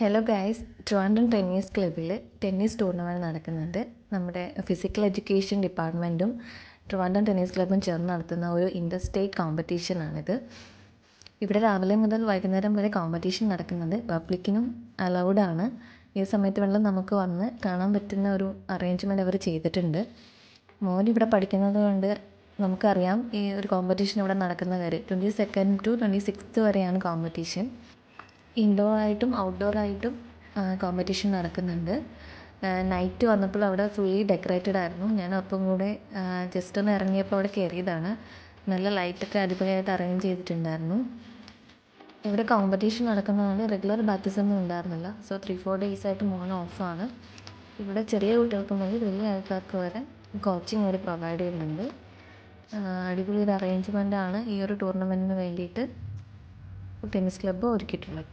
Hello guys, Trivandrum tennis ക്ലബ്ബിൽ tennis tournament നടക്കുന്നുണ്ട്. നമ്മുടെ ഫിസിക്കൽ എഡ്യൂക്കേഷൻ ഡിപ്പാർട്ട്മെൻറ്റും ട്രിവാൻഡ്രം ടെന്നീസ് ക്ലബ്ബും ചേർന്ന് നടത്തുന്ന ഒരു ഇൻ്റർ സ്റ്റേറ്റ് കോമ്പറ്റീഷനാണിത്. ഇവിടെ രാവിലെ മുതൽ വൈകുന്നേരം വരെ കോമ്പറ്റീഷൻ നടക്കുന്നുണ്ട്. പബ്ലിക്കിനും അലൗഡാണ്. ഈ സമയത്ത് വേണമെങ്കിൽ നമുക്ക് വന്ന് കാണാൻ പറ്റുന്ന ഒരു അറേഞ്ച്മെൻറ്റ് അവർ ചെയ്തിട്ടുണ്ട്. മോൻ ഇവിടെ പഠിക്കുന്നത് കൊണ്ട് നമുക്കറിയാം ഈ ഒരു കോമ്പറ്റീഷൻ ഇവിടെ നടക്കുന്ന കാര്യം. 22nd to 26th വരെയാണ് കോമ്പറ്റീഷൻ. ഇൻഡോറായിട്ടും ഔട്ട്ഡോറായിട്ടും കോമ്പറ്റീഷൻ നടക്കുന്നുണ്ട്. നൈറ്റ് വന്നപ്പോൾ അവിടെ ഫുള്ളി ഡെക്കറേറ്റഡ് ആയിരുന്നു. ഞാൻ അപ്പം കൂടെ ജസ്റ്റ് ഒന്ന് ഇറങ്ങിയപ്പോൾ അവിടെ കയറിയതാണ്. നല്ല ലൈറ്റൊക്കെ അടിപൊളിയായിട്ട് അറേഞ്ച് ചെയ്തിട്ടുണ്ടായിരുന്നു. ഇവിടെ കോമ്പറ്റീഷൻ നടക്കുന്നതുകൊണ്ട് റെഗുലർ ബാച്ചസ് ഒന്നും ഉണ്ടായിരുന്നില്ല. സോ 3-4 days ആയിട്ട് മോൻ ഓഫാണ്. ഇവിടെ ചെറിയ കുട്ടികൾക്ക് മുതൽ വലിയ ആൾക്കാർക്ക് വരെ കോച്ചിങ് അവർ പ്രൊവൈഡ് ചെയ്യുന്നുണ്ട്. അടിപൊളി ഒരു അറേഞ്ച്മെൻ്റാണ് ഈ ഒരു ടൂർണമെൻറ്റിന് വേണ്ടിയിട്ട് ടെന്നീസ് ക്ലബ്ബ് ഒരുക്കിയിട്ടുള്ളത്.